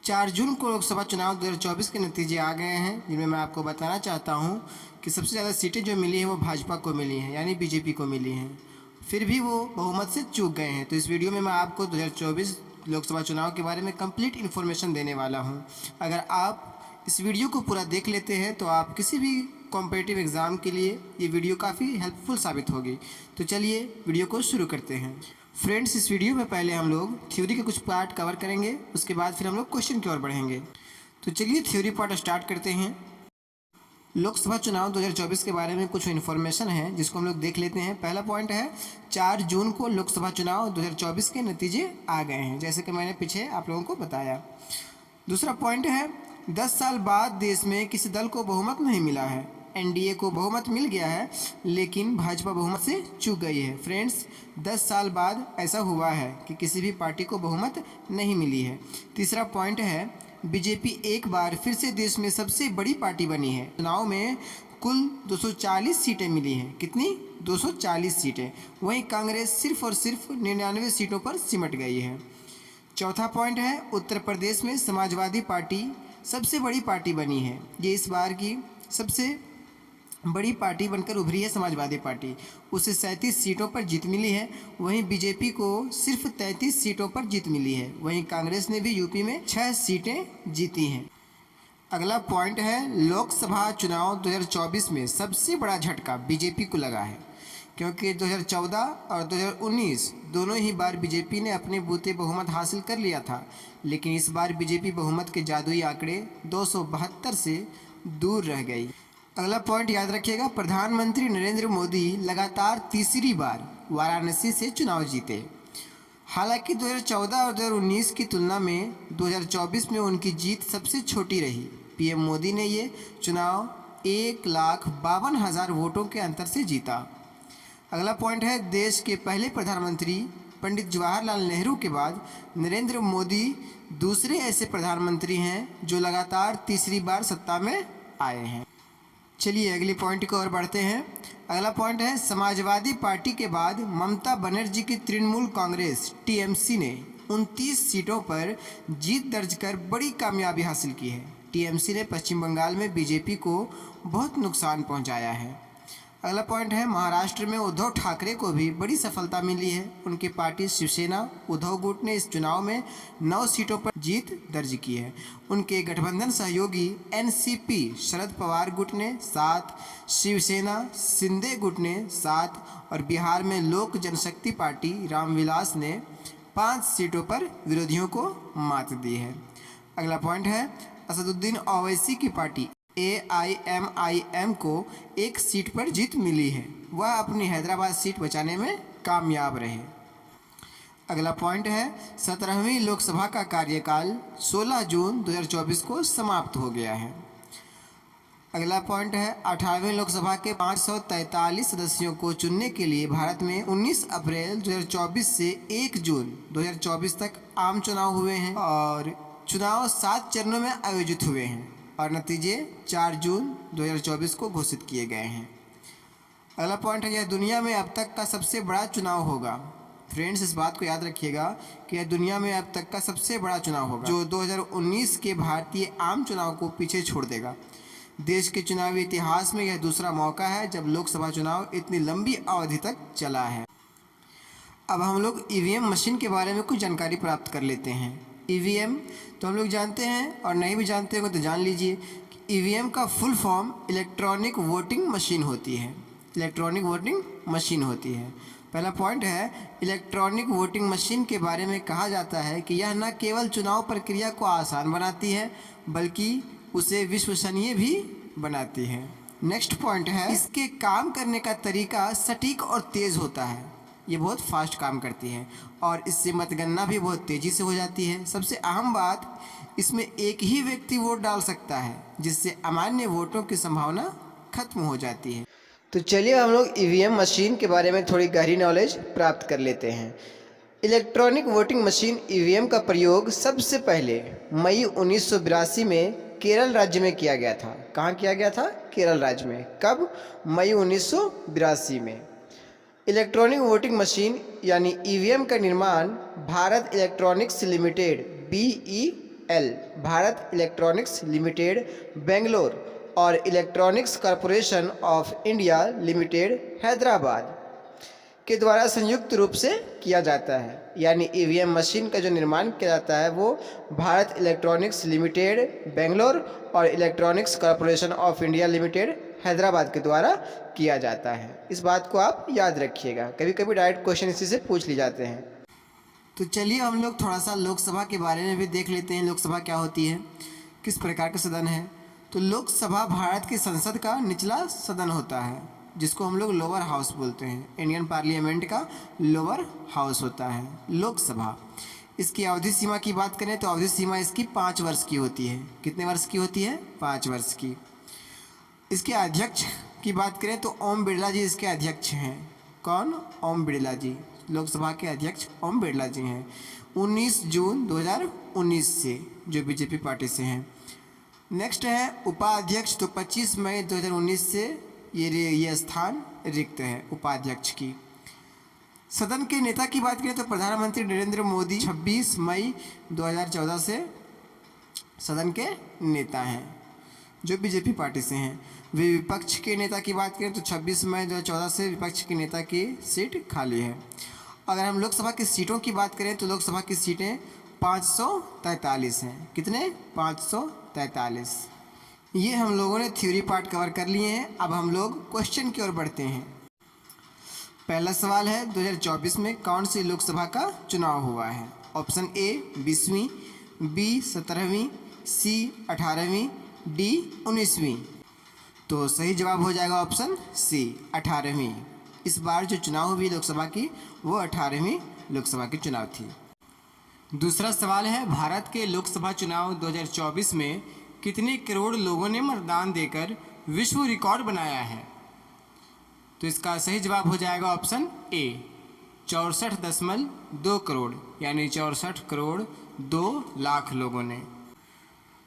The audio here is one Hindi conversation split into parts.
4 जून को लोकसभा चुनाव 2024 के नतीजे आ गए हैं, जिनमें मैं आपको बताना चाहता हूं कि सबसे ज़्यादा सीटें जो मिली हैं वो भाजपा को मिली हैं, यानी बीजेपी को मिली हैं। फिर भी वो बहुमत से चूक गए हैं। तो इस वीडियो में मैं आपको 2024 लोकसभा चुनाव के बारे में कंप्लीट इन्फॉर्मेशन देने वाला हूँ। अगर आप इस वीडियो को पूरा देख लेते हैं तो आप किसी भी कॉम्पिटिटिव एग्ज़ाम के लिए ये वीडियो काफ़ी हेल्पफुल साबित होगी। तो चलिए वीडियो को शुरू करते हैं। फ्रेंड्स, इस वीडियो में पहले हम लोग थ्योरी के कुछ पार्ट कवर करेंगे, उसके बाद फिर हम लोग क्वेश्चन की ओर बढ़ेंगे। तो चलिए थ्योरी पार्ट स्टार्ट करते हैं। लोकसभा चुनाव 2024 के बारे में कुछ इन्फॉर्मेशन है जिसको हम लोग देख लेते हैं। पहला पॉइंट है 4 जून को लोकसभा चुनाव 2024 के नतीजे आ गए हैं, जैसे कि मैंने पीछे आप लोगों को बताया। दूसरा पॉइंट है 10 साल बाद देश में किसी दल को बहुमत नहीं मिला है। एनडीए को बहुमत मिल गया है लेकिन भाजपा बहुमत से चूक गई है। फ्रेंड्स, 10 साल बाद ऐसा हुआ है कि किसी भी पार्टी को बहुमत नहीं मिली है। तीसरा पॉइंट है बीजेपी एक बार फिर से देश में सबसे बड़ी पार्टी बनी है। चुनाव में कुल 240 सीटें मिली हैं। कितनी? 240 सीटें। वहीं कांग्रेस सिर्फ और सिर्फ 99 सीटों पर सिमट गई है। चौथा पॉइंट है उत्तर प्रदेश में समाजवादी पार्टी सबसे बड़ी पार्टी बनी है। ये इस बार की सबसे बड़ी पार्टी बनकर उभरी है समाजवादी पार्टी। उसे 37 सीटों पर जीत मिली है। वहीं बीजेपी को सिर्फ 33 सीटों पर जीत मिली है। वहीं कांग्रेस ने भी यूपी में 6 सीटें जीती हैं। अगला पॉइंट है लोकसभा चुनाव 2024 में सबसे बड़ा झटका बीजेपी को लगा है, क्योंकि 2014 और 2019 दोनों ही बार बीजेपी ने अपने बूते बहुमत हासिल कर लिया था, लेकिन इस बार बीजेपी बहुमत के जादुई आंकड़े 272 से दूर रह गई। अगला पॉइंट याद रखिएगा, प्रधानमंत्री नरेंद्र मोदी लगातार तीसरी बार वाराणसी से चुनाव जीते। हालांकि 2014 और 2019 की तुलना में 2024 में उनकी जीत सबसे छोटी रही। पीएम मोदी ने ये चुनाव 1,52,000 वोटों के अंतर से जीता। अगला पॉइंट है देश के पहले प्रधानमंत्री पंडित जवाहरलाल नेहरू के बाद नरेंद्र मोदी दूसरे ऐसे प्रधानमंत्री हैं जो लगातार तीसरी बार सत्ता में आए हैं। चलिए अगले पॉइंट की ओर बढ़ते हैं। अगला पॉइंट है समाजवादी पार्टी के बाद ममता बनर्जी की तृणमूल कांग्रेस टीएमसी ने 29 सीटों पर जीत दर्ज कर बड़ी कामयाबी हासिल की है। टीएमसी ने पश्चिम बंगाल में बीजेपी को बहुत नुकसान पहुंचाया है। अगला पॉइंट है महाराष्ट्र में उद्धव ठाकरे को भी बड़ी सफलता मिली है। उनकी पार्टी शिवसेना उद्धव गुट ने इस चुनाव में 9 सीटों पर जीत दर्ज की है। उनके गठबंधन सहयोगी एनसीपी शरद पवार गुट ने 7, शिवसेना शिंदे गुट ने 7 और बिहार में लोक जनशक्ति पार्टी रामविलास ने 5 सीटों पर विरोधियों को मात दी है। अगला पॉइंट है असदुद्दीन ओवैसी की पार्टी AIMIM को 1 सीट पर जीत मिली है। वह अपनी हैदराबाद सीट बचाने में कामयाब रहे। अगला पॉइंट है 17वीं लोकसभा का कार्यकाल 16 जून 2024 को समाप्त हो गया है। अगला पॉइंट है 18वीं लोकसभा के 543 सदस्यों को चुनने के लिए भारत में 19 अप्रैल 2024 से 1 जून 2024 तक आम चुनाव हुए हैं और चुनाव 7 चरणों में आयोजित हुए हैं और नतीजे 4 जून 2024 को घोषित किए गए हैं। अगला पॉइंट है यह दुनिया में अब तक का सबसे बड़ा चुनाव होगा। फ्रेंड्स, इस बात को याद रखिएगा कि यह दुनिया में अब तक का सबसे बड़ा चुनाव होगा जो 2019 के भारतीय आम चुनाव को पीछे छोड़ देगा। देश के चुनावी इतिहास में यह दूसरा मौका है जब लोकसभा चुनाव इतनी लंबी अवधि तक चला है। अब हम लोग ईवीएम मशीन के बारे में कुछ जानकारी प्राप्त कर लेते हैं। ईवीएम तो हम लोग जानते हैं और नहीं भी जानते होंगे तो जान लीजिए कि ईवीएम का full form electronic voting machine होती है। इलेक्ट्रॉनिक वोटिंग मशीन होती है। पहला पॉइंट है इलेक्ट्रॉनिक वोटिंग मशीन के बारे में कहा जाता है कि यह न केवल चुनाव प्रक्रिया को आसान बनाती है बल्कि उसे विश्वसनीय भी बनाती है। नेक्स्ट पॉइंट है इसके काम करने का तरीका सटीक और तेज़ होता है। ये बहुत फास्ट काम करती है और इससे मतगणना भी बहुत तेज़ी से हो जाती है। सबसे अहम बात, इसमें एक ही व्यक्ति वोट डाल सकता है जिससे अमान्य वोटों की संभावना खत्म हो जाती है। तो चलिए हम लोग ईवीएम मशीन के बारे में थोड़ी गहरी नॉलेज प्राप्त कर लेते हैं। इलेक्ट्रॉनिक वोटिंग मशीन ईवीएम का प्रयोग सबसे पहले मई 1982 में केरल राज्य में किया गया था। कहाँ किया गया था? केरल राज्य में। कब? मई 1982 में। इलेक्ट्रॉनिक वोटिंग मशीन यानी ईवीएम का निर्माण Bharat electronics limited L Bharat electronics limited Bangalore और electronics corporation of India limited Hyderabad के द्वारा संयुक्त रूप से किया जाता है। यानी ईवीएम मशीन का जो निर्माण किया जाता है वो भारत इलेक्ट्रॉनिक्स लिमिटेड बेंगलोर और electronics corporation of India limited Hyderabad के द्वारा किया जाता है। इस बात को आप याद रखिएगा, कभी कभी डायरेक्ट क्वेश्चन इसी से पूछ लिए जाते हैं। तो चलिए हम लोग थोड़ा सा लोकसभा के बारे में भी देख लेते हैं। लोकसभा क्या होती है, किस प्रकार का सदन है। तो लोकसभा भारत की संसद का निचला सदन होता है, जिसको हम लोग लोअर हाउस बोलते हैं। इंडियन पार्लियामेंट का लोअर हाउस होता है लोकसभा। इसकी अवधि सीमा की बात करें तो अवधि सीमा इसकी 5 वर्ष की होती है। कितने वर्ष की होती है? 5 वर्ष की। इसके अध्यक्ष की बात करें तो ओम बिरला जी इसके अध्यक्ष हैं। कौन? ओम बिरला जी। लोकसभा के अध्यक्ष ओम बिरला जी हैं। 19 जून 2019 से, जो बीजेपी पार्टी से हैं। नेक्स्ट है उपाध्यक्ष। तो 25 मई 2019 से ये स्थान रिक्त है उपाध्यक्ष की। सदन के नेता की बात करें तो प्रधानमंत्री नरेंद्र मोदी 26 मई 2014 से सदन के नेता हैं, जो बीजेपी पार्टी से हैं। विपक्ष के नेता की बात करें तो 26 मई 2014 से विपक्ष के नेता की सीट खाली है। अगर हम लोकसभा की सीटों की बात करें तो लोकसभा की सीटें 543 हैं। कितने? 543। ये हम लोगों ने थ्योरी पार्ट कवर कर लिए हैं। अब हम लोग क्वेश्चन की ओर बढ़ते हैं। पहला सवाल है 2024 में कौन सी लोकसभा का चुनाव हुआ है? ऑप्शन ए 20वीं, बी 17वीं, सी 18वीं, डी 19वीं। तो सही जवाब हो जाएगा ऑप्शन सी 18वीं। इस बार जो चुनाव हुई लोकसभा की वो 18वीं लोकसभा की चुनाव थी। दूसरा सवाल है भारत के लोकसभा चुनाव 2024 में कितने करोड़ लोगों ने मतदान देकर विश्व रिकॉर्ड बनाया है? तो इसका सही जवाब हो जाएगा ऑप्शन ए 64.2 करोड़, यानी 64 करोड़ 2 लाख लोगों ने।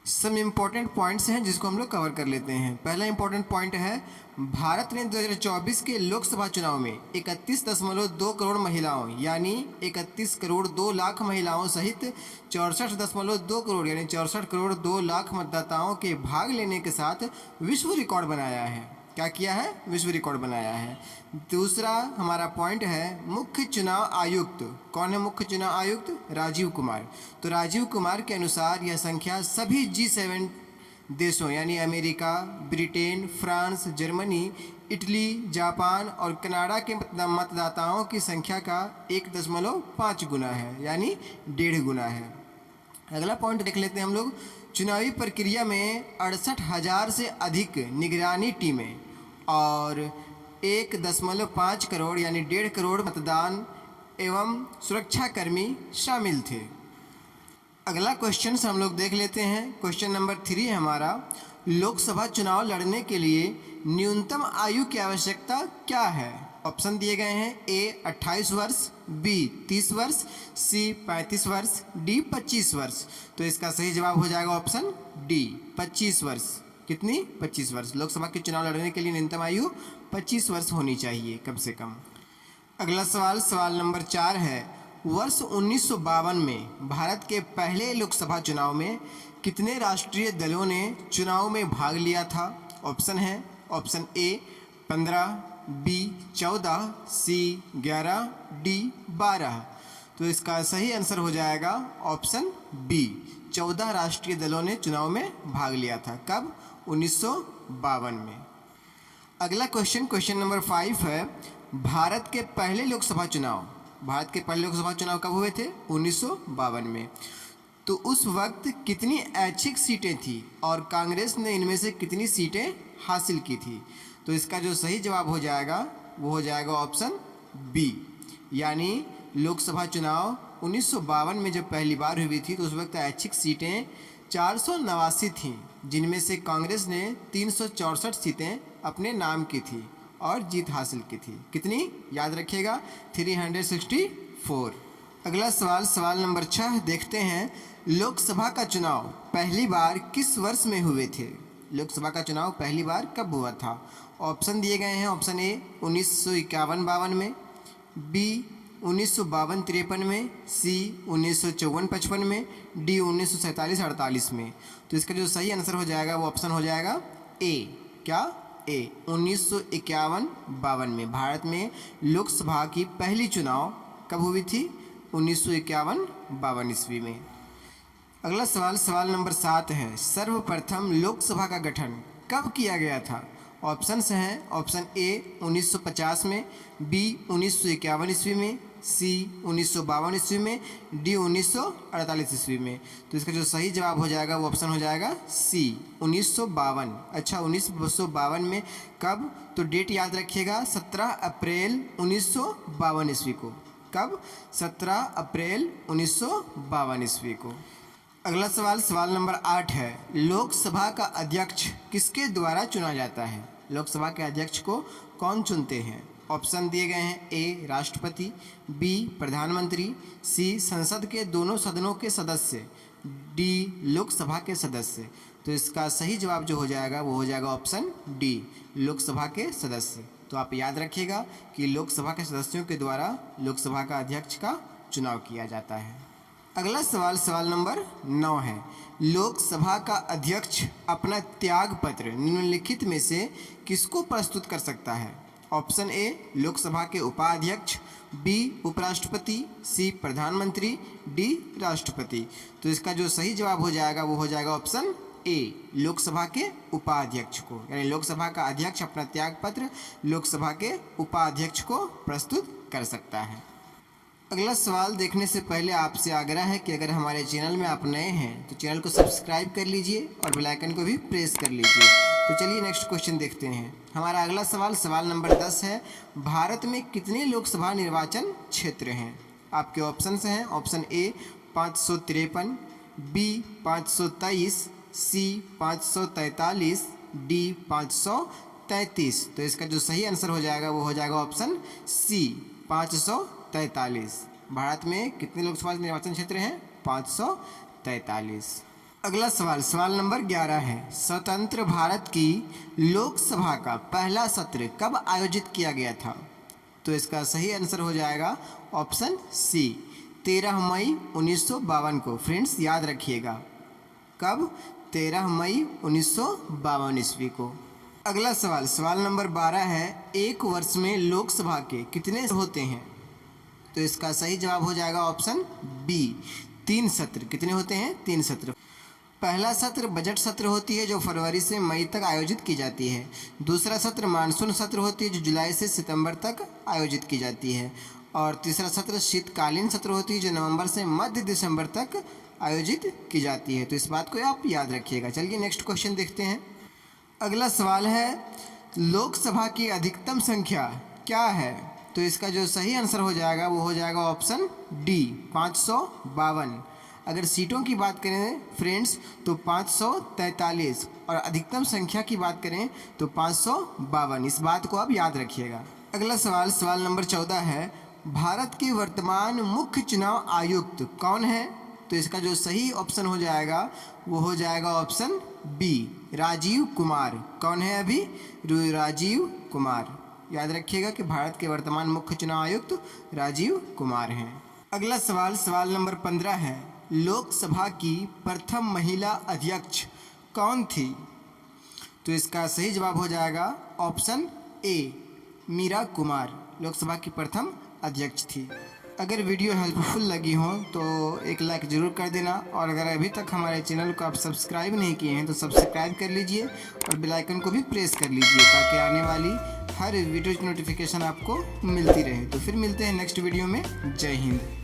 सम इम्पोर्टेंट पॉइंट्स हैं जिसको हम लोग कवर कर लेते हैं। पहला इम्पोर्टेंट पॉइंट है भारत ने 2024 के लोकसभा चुनाव में 31.2 करोड़ महिलाओं, यानी 31 करोड़ 2 लाख महिलाओं सहित 64.2 करोड़, यानी 64 करोड़ 2 लाख मतदाताओं के भाग लेने के साथ विश्व रिकॉर्ड बनाया है। क्या किया है? विश्व रिकॉर्ड बनाया है। दूसरा हमारा पॉइंट है मुख्य चुनाव आयुक्त। कौन है मुख्य चुनाव आयुक्त? राजीव कुमार। तो राजीव कुमार के अनुसार यह संख्या सभी G7 देशों यानी America, Britain, France, Germany, Italy, Japan और कनाडा के मतदाताओं की संख्या का 1.5 गुना है, यानी 1.5 गुना है। अगला पॉइंट देख लेते हैं हम लोग। चुनावी प्रक्रिया में 68,000 से अधिक निगरानी टीमें और 1.5 करोड़ यानी 1.5 करोड़ मतदान एवं सुरक्षाकर्मी शामिल थे। अगला क्वेश्चन हम लोग देख लेते हैं। क्वेश्चन नंबर 3 है हमारा, लोकसभा चुनाव लड़ने के लिए न्यूनतम आयु की आवश्यकता क्या है? ऑप्शन दिए गए हैं ए 28 वर्ष, बी 30 वर्ष, सी 35 वर्ष, डी 25 वर्ष। तो इसका सही जवाब हो जाएगा ऑप्शन डी 25 वर्ष। कितनी? 25 वर्ष। लोकसभा के चुनाव लड़ने के लिए न्यूनतम आयु 25 वर्ष होनी चाहिए कम से कम। अगला सवाल नंबर 4 है, वर्ष 1952 में भारत के पहले लोकसभा चुनाव में कितने राष्ट्रीय दलों ने चुनाव में भाग लिया था? ऑप्शन है option A 15, B 14, C 11, D 12। तो इसका सही आंसर हो जाएगा ऑप्शन बी 14 राष्ट्रीय दलों ने चुनाव में भाग लिया था। कब? 1952 में। अगला क्वेश्चन नंबर 5 है, भारत के पहले लोकसभा चुनाव कब हुए थे? 1952 में। तो उस वक्त कितनी ऐच्छिक सीटें थी और कांग्रेस ने इनमें से कितनी सीटें हासिल की थी? तो इसका जो सही जवाब हो जाएगा वो हो जाएगा ऑप्शन बी, यानी लोकसभा चुनाव 1952 में जब पहली बार हुई थी तो उस वक्त ऐच्छिक सीटें 489 थीं, जिनमें से कांग्रेस ने 364 सीटें अपने नाम की थी और जीत हासिल की थी। कितनी? याद रखिएगा 364। अगला सवाल नंबर 6 देखते हैं, लोकसभा का चुनाव पहली बार किस वर्ष में हुए थे? लोकसभा का चुनाव पहली बार कब हुआ था? ऑप्शन दिए गए हैं। ऑप्शन ए 1951-52 में, बी 1952-53 में, सी 1954-55 में, डी 1947-48 में। तो इसका जो सही आंसर हो जाएगा वो ऑप्शन हो जाएगा ए। क्या? ए। 1951-52 में भारत में लोकसभा की पहली चुनाव कब हुई थी? 1951-52 ईस्वी में। अगला सवाल, सवाल नंबर 7 है, सर्वप्रथम लोकसभा का गठन कब किया गया था? ऑप्शंस हैं, ऑप्शन ए 1950 में, बी 1951 ईस्वी में, सी 1952 ईस्वी में, डी 1948 ईस्वी में। तो इसका जो सही जवाब हो जाएगा वो ऑप्शन हो जाएगा सी 1952। अच्छा, 1952 में कब? तो डेट याद रखिएगा, 17 अप्रैल 1952 ईस्वी को। कब? 17 अप्रैल 1952 ईस्वी को। अगला सवाल, सवाल नंबर 8 है, लोकसभा का अध्यक्ष किसके द्वारा चुना जाता है? लोकसभा के अध्यक्ष को कौन चुनते हैं? ऑप्शन दिए गए हैं, ए राष्ट्रपति, बी प्रधानमंत्री, सी संसद के दोनों सदनों के सदस्य, डी लोकसभा के सदस्य। तो इसका सही जवाब जो हो जाएगा वो हो जाएगा ऑप्शन डी, लोकसभा के सदस्य। तो आप याद रखिएगा कि लोकसभा के सदस्यों के द्वारा लोकसभा का अध्यक्ष का चुनाव किया जाता है। अगला सवाल, सवाल नंबर 9 है, लोकसभा का अध्यक्ष अपना त्याग पत्र निम्नलिखित में से किसको प्रस्तुत कर सकता है? ऑप्शन ए लोकसभा के उपाध्यक्ष, बी उपराष्ट्रपति, सी प्रधानमंत्री, डी राष्ट्रपति। तो इसका जो सही जवाब हो जाएगा वो हो जाएगा ऑप्शन ए, लोकसभा के उपाध्यक्ष को, यानी लोकसभा का अध्यक्ष अपना त्याग पत्र लोकसभा के उपाध्यक्ष को प्रस्तुत कर सकता है। अगला सवाल देखने से पहले आपसे आग्रह है कि अगर हमारे चैनल में आप नए हैं तो चैनल को सब्सक्राइब कर लीजिए और बेल आइकन को भी प्रेस कर लीजिए। तो चलिए नेक्स्ट क्वेश्चन देखते हैं। हमारा अगला सवाल, सवाल नंबर 10 है, भारत में कितने लोकसभा निर्वाचन क्षेत्र हैं? आपके ऑप्शंस हैं, option A 553, B 523, C 543, D 533। तो इसका जो सही आंसर हो जाएगा वो हो जाएगा ऑप्शन सी 543। भारत में कितने लोकसभा निर्वाचन क्षेत्र हैं? 543। अगला सवाल, सवाल नंबर 11 है, स्वतंत्र भारत की लोकसभा का पहला सत्र कब आयोजित किया गया था? तो इसका सही आंसर हो जाएगा ऑप्शन सी 13 मई 1952 को। फ्रेंड्स याद रखिएगा, कब? 13 मई 1952 ईस्वी को। अगला सवाल, सवाल नंबर 12 है, एक वर्ष में लोकसभा के कितने होते हैं? तो इसका सही जवाब हो जाएगा ऑप्शन बी 3 सत्र। कितने होते हैं? 3 सत्र। पहला सत्र बजट सत्र होती है जो फरवरी से मई तक आयोजित की जाती है। दूसरा सत्र मानसून सत्र होती है जो जुलाई से सितंबर तक आयोजित की जाती है। और तीसरा सत्र शीतकालीन सत्र होती है जो नवंबर से मध्य दिसंबर तक आयोजित की जाती है। तो इस बात को आप याद रखिएगा। चलिए नेक्स्ट क्वेश्चन देखते हैं। अगला सवाल है, लोकसभा की अधिकतम संख्या क्या है? तो इसका जो सही आंसर हो जाएगा वो हो जाएगा ऑप्शन डी 552। अगर सीटों की बात करें फ्रेंड्स तो 543 और अधिकतम संख्या की बात करें तो 552। इस बात को आप याद रखिएगा। अगला सवाल, सवाल नंबर 14 है, भारत के वर्तमान मुख्य चुनाव आयुक्त कौन है? तो इसका जो सही ऑप्शन हो जाएगा वो हो जाएगा ऑप्शन बी राजीव कुमार। कौन है अभी? राजीव कुमार। याद रखिएगा कि भारत के वर्तमान मुख्य चुनाव आयुक्त राजीव कुमार हैं। अगला सवाल, सवाल नंबर 15 है, लोकसभा की प्रथम महिला अध्यक्ष कौन थी? तो इसका सही जवाब हो जाएगा ऑप्शन ए मीरा कुमार, लोकसभा की प्रथम अध्यक्ष थी। अगर वीडियो हेल्पफुल लगी हो तो एक लाइक ज़रूर कर देना, और अगर अभी तक हमारे चैनल को आप सब्सक्राइब नहीं किए हैं तो सब्सक्राइब कर लीजिए और बेल आइकन को भी प्रेस कर लीजिए ताकि आने वाली हर वीडियो की नोटिफिकेशन आपको मिलती रहे। तो फिर मिलते हैं नेक्स्ट वीडियो में। जय हिंद।